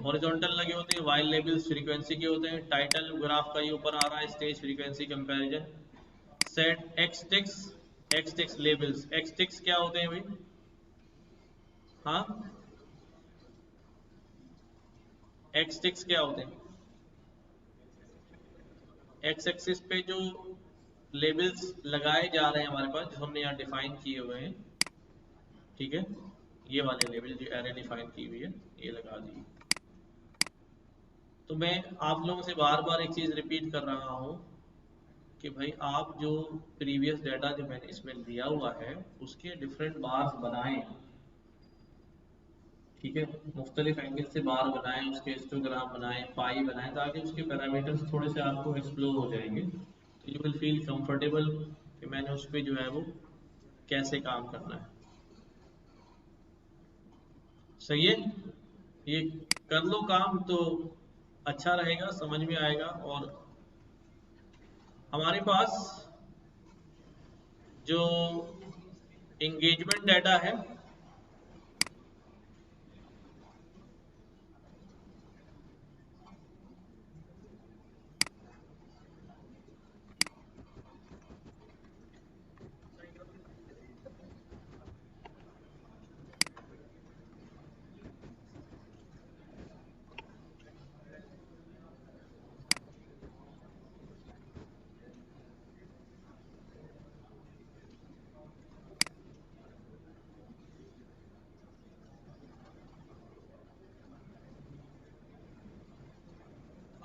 हॉरिजॉन्टल लगे होते हैं, वाई लेबल्स फ्रीक्वेंसी के होते हैं। टाइटल ग्राफ का ये ऊपर आ रहा है, stage frequency comparison. Set X ticks, X ticks labels, X ticks क्या होते हैं भाई, हाँ, एक्स टेक्स क्या होते हैं, एक्स एक्सिस पे जो लेबल्स लगाए जा रहे हैं हमारे पास, जो हमने यहाँ डिफाइन किए हुए हैं, ठीक है, ये वाले लेबल जो एरे डिफाइन की हुई है, ये लगा दी। तो मैं आप लोगों से बार बार एक चीज़ रिपीट कर रहा हूँ कि भाई आप जो प्रीवियस डाटा जो मैंने इसमें दिया हुआ है, उसके डिफरेंट बार्स बनाएं, ठीक है, मुख्तलिफ एंगल से बार बनाएं, उसके हिस्टोग्राम बनाएं, पाई बनाएं, ताकि उसके पैरामीटर्स थोड़े से आपको एक्सप्लोर हो जाएंगे, तो यू विल फील कंफर्टेबल कि मैंने उस पर जो है वो कैसे काम करना है। सही है, ये कर लो काम तो अच्छा रहेगा, समझ में आएगा। और हमारे पास जो इंगेजमेंट डाटा है,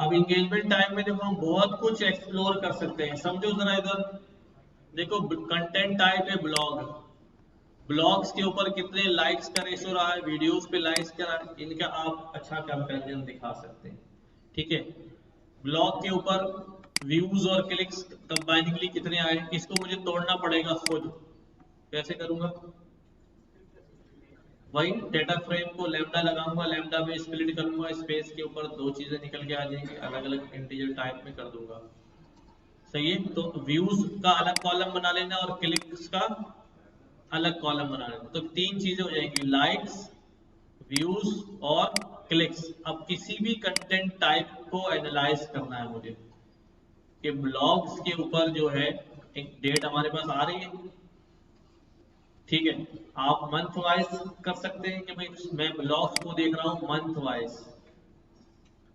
अब इंगेजमेंट टाइम में देखो हम बहुत कुछ एक्सप्लोर कर सकते हैं। समझो जरा इधर देखो, कंटेंट टाइप है ब्लॉग, ब्लॉग्स के ऊपर कितने लाइक्स का रेशो रहा है, वीडियोस पे लाइक्स का रहा है, इनका आप अच्छा कंपैरिजन दिखा सकते हैं। ठीक है, ब्लॉग के ऊपर व्यूज और क्लिक्स कंबाइनिंगली कितने आए, इसको मुझे तोड़ना पड़ेगा खुद। कैसे करूंगा? वही डेटा फ्रेम को लैम्डा लगाऊंगा, लैम्डा में स्प्लिट करूंगा, स्पेस के ऊपर दो चीजें निकल के आ जाएंगी, अलग अलग इंटीजर टाइप में कर दूंगा। सही है, तो व्यूज का अलग कॉलम बना लेना और क्लिक्स का अलग कॉलम बना लेना, तो तीन चीजें हो जाएंगी, लाइक्स, व्यूज और क्लिक्स। अब किसी भी कंटेंट टाइप को एनालाइज करना है मुझे कि ब्लॉग्स के ऊपर जो है एक डेट हमारे पास आ रही है। ठीक है, आप मंथ वाइज कर सकते हैं कि भाई मैं ब्लॉग्स को देख रहा हूं मंथ वाइज,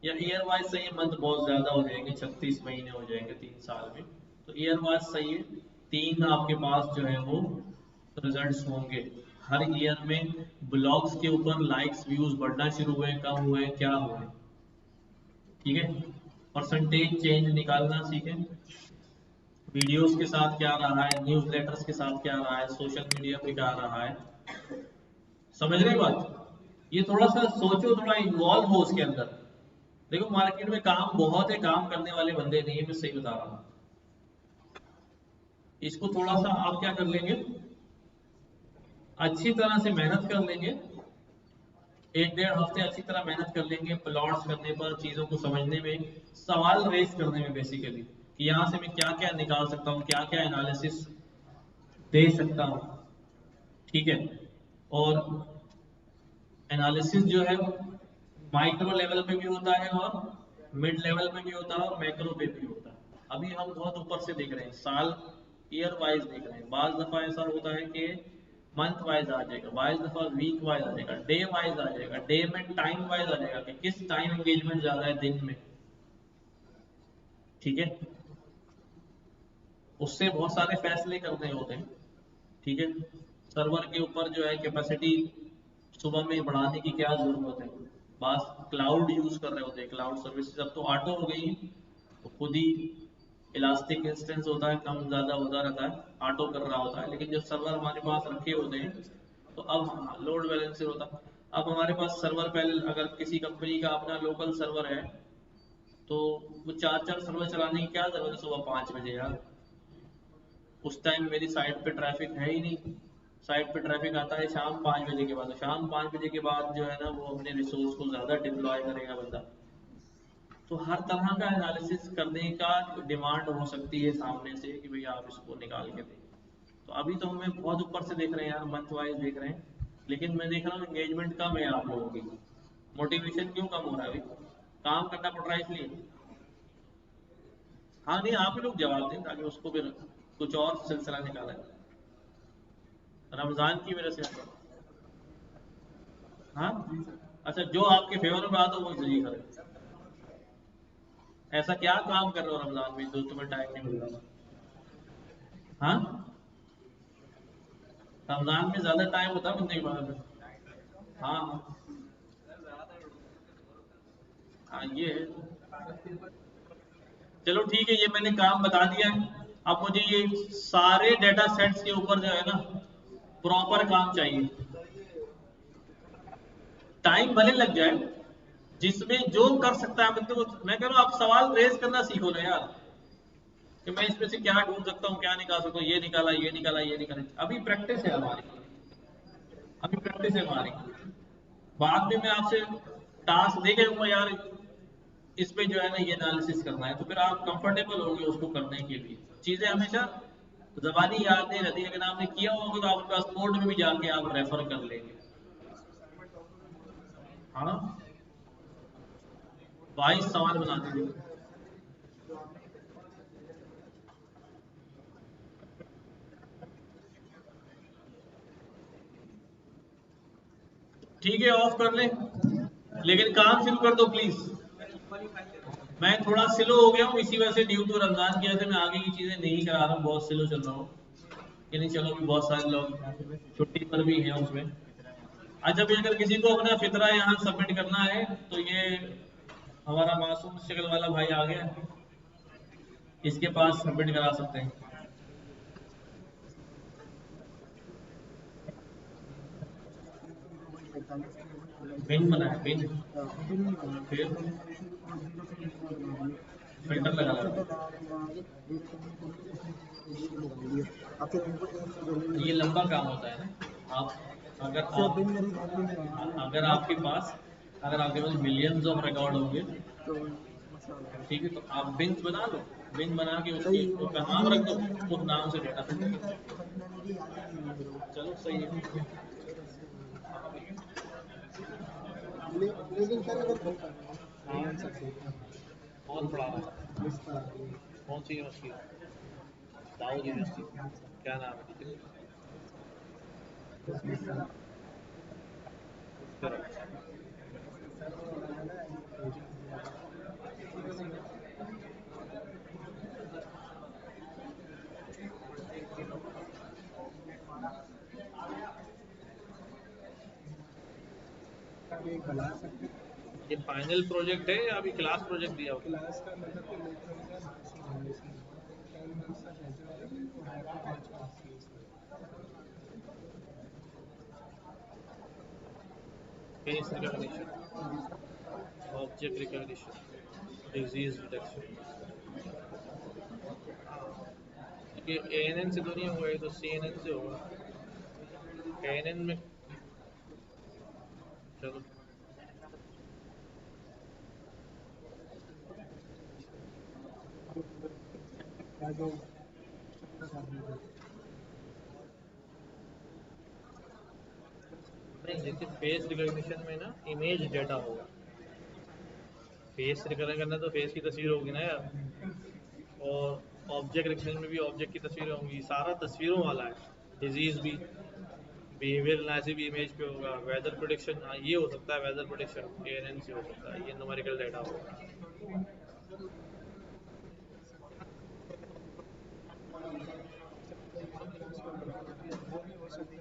या ईयर वाइज सही है, मंथ बहुत ज्यादा हो जाएंगे, 36 महीने हो जाएंगे 3 साल में, तो ईयर वाइज सही है। तीन आपके पास जो है वो रिजल्ट्स होंगे हर ईयर में, ब्लॉग्स के ऊपर लाइक्स व्यूज बढ़ना शुरू हुए, कम हुए, क्या हुए। ठीक है, परसेंटेज चेंज निकालना सीखें, वीडियोस के साथ क्या रहा है, न्यूज़लेटर्स के साथ क्या रहा है, सोशल मीडिया पे क्या रहा है। समझ रहे बात? ये थोड़ा सा सोचो, थोड़ा इन्वॉल्व हो उसके अंदर। देखो मार्केट में काम बहुत है, काम करने वाले बंदे नहीं है, मैं सही बता रहा हूँ। इसको थोड़ा सा आप क्या कर लेंगे, अच्छी तरह से मेहनत कर लेंगे, 1-1.5 हफ्ते अच्छी तरह मेहनत कर लेंगे, प्लॉट्स करने पर, चीजों को समझने में, सवाल रेस करने में बेसिकली, कि यहाँ से मैं क्या क्या निकाल सकता हूँ, क्या क्या एनालिसिस दे सकता हूँ। ठीक है, और एनालिसिस जो है माइक्रो लेवल पे भी होता है और मिड लेवल पे भी होता है और मैक्रो पे भी होता है। अभी हम बहुत ऊपर से देख रहे हैं, साल ईयर वाइज देख रहे हैं, बाज दफा ऐसा होता है कि मंथ वाइज आ जाएगा, बाज दफा वीक वाइज आ जाएगा, डे वाइज आ जाएगा, डे में टाइम वाइज आ जाएगा कि किस टाइम एंगेजमेंट ज्यादा है दिन में। ठीक है, उससे बहुत सारे फैसले करने होते हैं। ठीक है, सर्वर के ऊपर जो है कैपेसिटी सुबह में बढ़ाने की क्या जरूरत है, बस क्लाउड यूज कर रहे होते हैं, क्लाउड सर्विसेज अब तो ऑटो हो गई है, तो खुद ही इलास्टिक इंस्टेंस होता है, कम ज्यादा होता रहता है, ऑटो कर रहा होता है। लेकिन जब सर्वर हमारे पास रखे होते हैं तो अब लोड बैलेंसर होता है। अब हमारे पास सर्वर पहले, अगर किसी कंपनी का अपना लोकल सर्वर है तो वो 4-4 सर्वर चलाने की क्या जरूरत है सुबह 5 बजे यार, उस टाइम मेरी साइट पे ट्रैफिक है ही नहीं। साइट पे ट्रैफिक आता है शाम 5 बजे के बाद, तो शाम 5 बजे के बाद जो है ना वो अपने रिसोर्स को ज्यादा डिप्लॉय करेगा बंदा। तो हर तरह का एनालिसिस करने का डिमांड हो सकती है सामने से कि भैया आप इसको निकाल के दें। तो अभी तो हमें बहुत ऊपर से देख रहे हैं यार, मंथ वाइज देख रहे हैं, लेकिन मैं देख रहा हूँ एंगेजमेंट कम है आप लोगों की। मोटिवेशन क्यों कम हो रहा है अभी? काम करना पड़ रहा है इसलिए? हाँ नहीं, आप ही लोग जवाब दें ताकि उसको फिर कुछ और सिलसिला निकाला जाए। रमजान की वजह से? हाँ, अच्छा, जो आपके फेवर में बात हो वो सही करें। ऐसा क्या काम कर रहे हो रमजान में जो तुम्हें टाइम नहीं मिल रहा? हाँ, रमजान में ज्यादा टाइम होता है बंदे के पास। हाँ हाँ, ये है। चलो ठीक है, ये मैंने काम बता दिया है। अब मुझे ये सारे डेटा सेट्स के ऊपर जो है ना प्रॉपर काम चाहिए। टाइम भले लग जाए, जिसमें जो कर सकता है बंदे को, मैं कह रहा हूँ आप सवाल रेज करना सीखो ना यार, कि मैं इसमें से क्या ढूंढ सकता हूँ, क्या निकाल सकता हूँ, ये निकाला, ये निकाला, ये निकाला। अभी प्रैक्टिस है हमारी, अभी प्रैक्टिस है हमारी। बाद में मैं आपसे टास्क दे के दूंगा यार, इसमें जो है ना ये एनालिसिस करना है, तो फिर आप कंफर्टेबल होंगे उसको करने के लिए। चीजें हमेशा जबानी याद नहीं रहती, लेकिन आपने किया होगा तो आपके पास कोड में भी जाके आप रेफर कर लेंगे। हाँ, 22 सवाल बना दीजिए। ठीक है, ऑफ कर ले, लेकिन काम शुरू कर दो प्लीज। मैं थोड़ा स्लो हो गया हूँ इसी वजह से, ड्यू टू रमजान की वजह से मैं आगे की चीजें नहीं करा रहा हूँ, बहुत स्लो चल रहा हूँ। कि नहीं, चलो भी बहुत सारे लोग छुट्टी पर भी हैं उसमें। अच्छा भी, अगर किसी को अपना फितरा यहाँ सबमिट करना है तो ये हमारा मासूम शक्ल वाला भाई आ गया, इसके पास सबमिट करा सकते हैं। बिन बना है, बिन फिर फिल्टर लगा लगा। ये लंबा काम होता है ना। अगर आपके पास मिलियंस ऑफ रिकॉर्ड होंगे, ठीक है, तो आप बिन्स बना लो, बिन बना के उसके नाम रख दो, उस नाम से डेटा फिल्टर कर दो। चलो सही है। कौन पढ़ा रहा है? कौन सी यूनिवर्सिटी? दाऊद यूनिवर्सिटी। क्या नाम है टीचर? ये फाइनल प्रोजेक्ट है या अभी क्लास प्रोजेक्ट दिया होगा? क्लास का मतलब कि face recognition, object recognition, disease detection. ये एएनएन से तो नहीं होगा, ये तो सीएनएन से होगा। एएनएन में चलो नहीं, देखिए फेस रिकॉग्निशन में ना इमेज डेटा होगा। फेस रिकॉग्निशन करना तो फेस की तस्वीर होगी ना यार, और ऑब्जेक्ट रिकॉग्निशन में भी ऑब्जेक्ट की तस्वीरें होंगी, सारा तस्वीरों वाला है। डिजीज भी, बिहेवियर एनालिसिस भी इमेज पे होगा। वेदर प्रोडिक्शन, हाँ ये हो सकता है, वेदर प्रोडिक्शन एएनएन से हो सकता है, ये न्यूमेरिकल डेटा होगा।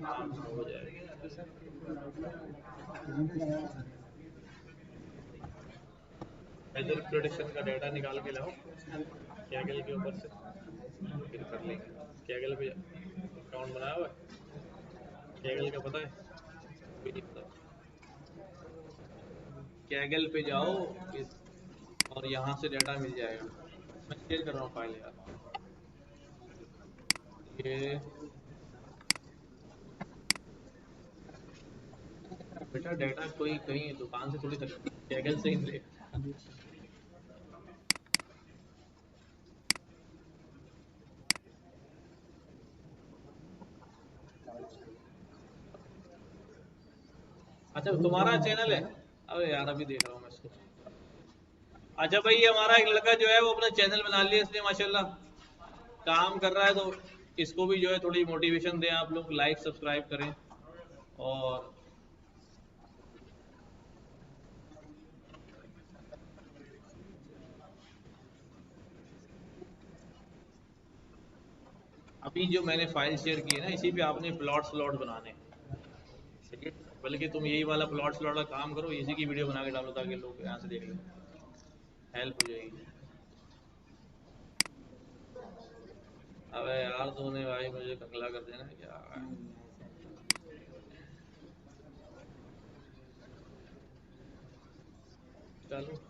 हाँ हो जाएगा। वेदर प्रोडिक्शन का डेटा निकाल के लाओ कैगल के ऊपर से, फिर कर लेंगे। कैगल पे अकाउंट बनाया हुआ है? कैगल का पता है? भी नहीं पता। कैगल पे जाओ और यहाँ से डेटा मिल जाएगा। मैं शेयर कर रहा हूँ फाइल यार। ये बेटा डेटा कोई कहीं दुकान से थोड़ी तक, कैगल से ही मिलेगा। अच्छा तुम्हारा चैनल है? अरे यार अभी देख रहा हूँ मैं इसको। अच्छा भाई, ये हमारा एक लड़का जो है वो अपना चैनल बना लिया इसने, माशाल्लाह काम कर रहा है, तो इसको भी जो है थोड़ी मोटिवेशन दें आप लोग, लाइक सब्सक्राइब करें। और अभी जो मैंने फाइल शेयर की है ना, इसी पे आपने प्लॉट स्लॉट बनाने हैं, ठीक है? बल्कि तुम यही वाला प्लॉट स्लॉट का काम करो, इसी की वीडियो बना के डालो ताकि लोग यहाँ से देख लें, हेल्प हो जाएगी। अबे यार तूने भाई मुझे कंगला कर देना है क्या? चलो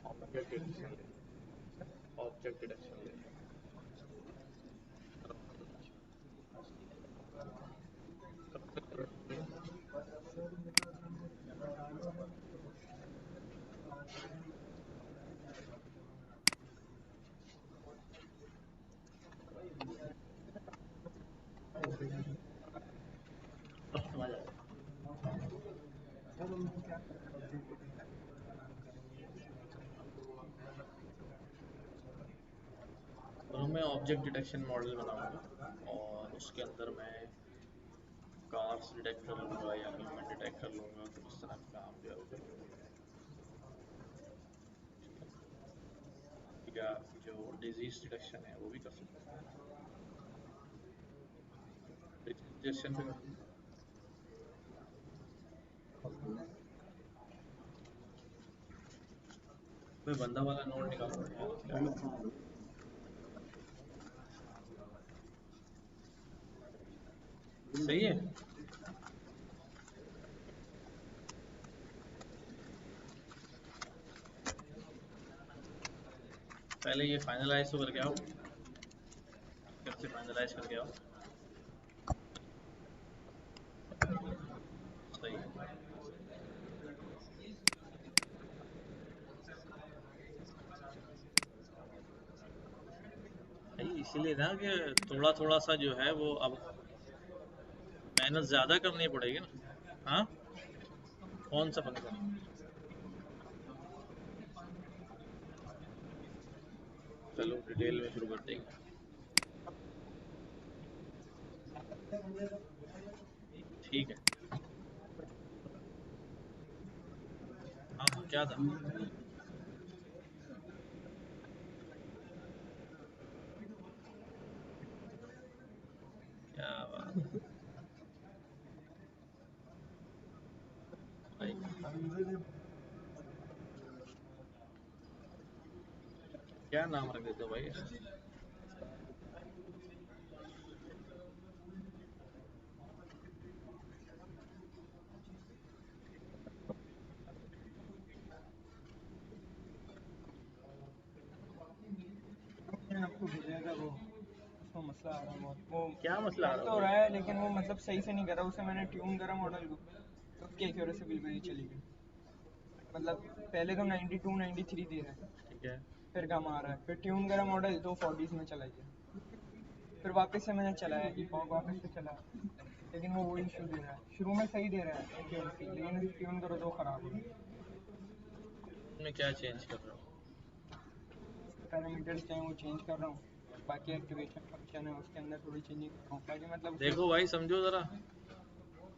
ऑब्जेक्ट डिटेक्शन ले, ऑब्जेक्ट डिटेक्शन ले। मैं ऑब्जेक्ट डिटेक्शन मॉडल बनाऊंगा और उसके अंदर मैं कार्स डिटेक्ट कर लूँगा या ह्यूमन डिटेक्ट कर लूँगा, तो इस तरह का काम जो है वो कर लूँगा। या जो डिजीज डिटेक्शन है वो भी कर सकते हैं, डिजीज डिटेक्शन पे कर लूँगा। कोई बंदा वाला नोट निकालो यार। सही है। पहले ये फाइनलाइज तो करके आओ, कैसे फाइनलाइज करके आओ। सही है भाई, इसीलिए ना कि थोड़ा थोड़ा सा जो है वो अब मेहनत ज्यादा करनी पड़ेगी ना। हाँ, कौन सा फंक्शन? चलो डिटेल में शुरू कर देंगे। ठीक है। हाँ हाँ, क्या था? क्या बात भाई, क्या नाम रख देते हो भाई? मैंने आपको भेजा था वो, उसमें मसला आ रहा है बहुत। वो क्या मसला आ चल रहा तो है रहा भाई? है लेकिन वो मतलब सही से नहीं कर रहा। उसे मैंने ट्यून करा मॉडल को, तो उसकी एक्यूरेसी बिल्कुल ही चली गई। मतलब पहले तो 92 93 दे रहा है, ठीक है। फिर कम आ रहा है, फिर ट्यून करा मॉडल तो 40s में चला गया। फिर वापस से मैंने चलाया, ईपॉक वापस से चलाया, लेकिन वो वही इशू दे रहा है। शुरू में सही दे रहा है एक्यूरेसी, लेकिन ट्यून करो तो खराब हो रहा है। मैं क्या चेंज कर रहा हूँ? पैरामीटर्स चाहे वो चेंज कर रहा हूँ, बाकी एक्टिवेशन फंक्शन है उसके अंदर थोड़ी चेंजिंग कर रहा हूँ ताकि मतलब उसे देखो भाई, समझो जरा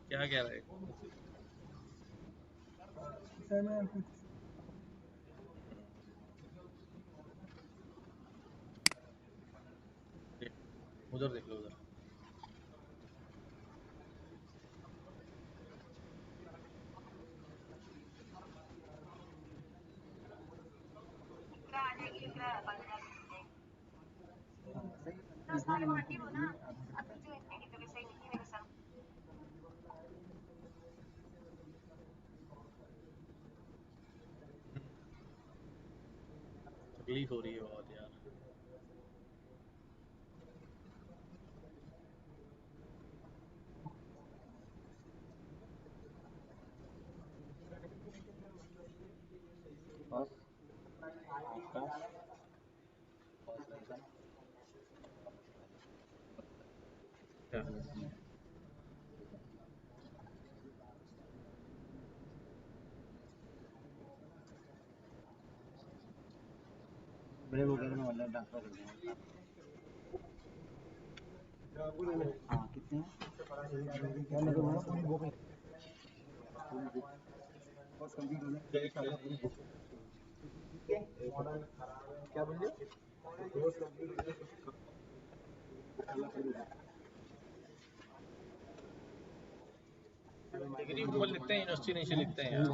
क्या कह रहे हो। सर मैं कुछ उधर देख लो, उधर। तकलीफ हो रही है बहुत यार। क्या? ब्रेक हो गया तो मैं ऑनलाइन ट्रांसफर कर दूंगा। हाँ कितने हैं? मैंने तो बोला पूरी बुक और कंप्लीट होने के बाद पूरी बुक क्या बोल रहे डिग्री ऊपर लिखते हैं, यूनिवर्सिटी नीचे लिखते हैं यार।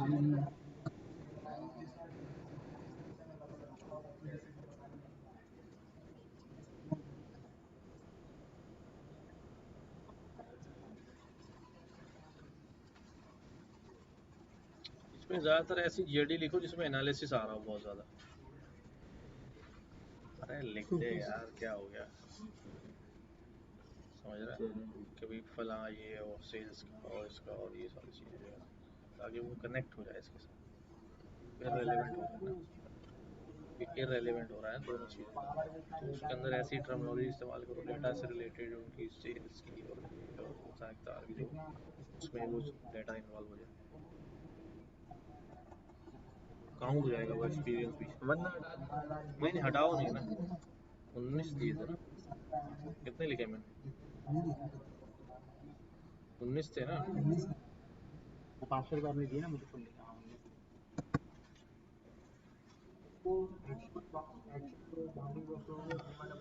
इसमें ज्यादातर ऐसी जेडी लिखो जिसमें एनालिसिस आ रहा हो बहुत ज्यादा। अरे लिख दे यार, क्या हो गया? समझ रहा है? कभी फला ये और सेल्स का और इसका और ये सारी चीजें जो है, ताकि वो कनेक्ट हो जाए इसके साथ। इररेलेवेंट हो रहा है ना, इररेलेवेंट हो रहा है दोनों चीजें। तो उसके अंदर ऐसी टर्मिनोलॉजी इस्तेमाल करो डेटा से रिलेटेड, उनकी सेल्स की और हो सकता है कि जो उसमें वो डेटा इन्वॉल्व हो जाए, काउंट हो जाएगा वो एक्सपीरियंस भी। वरना नहीं नहीं, हटाओ नहीं ना, 19 दिए थे ना, कितने लिखे मैंने? नहीं लिखा 19 थे ना? 19 वो 500 रुपये आपने दिए ना मुझे सुन लिखा हाँ 19 वो एक्चुअली बाउंडिंग बॉक्स हो गया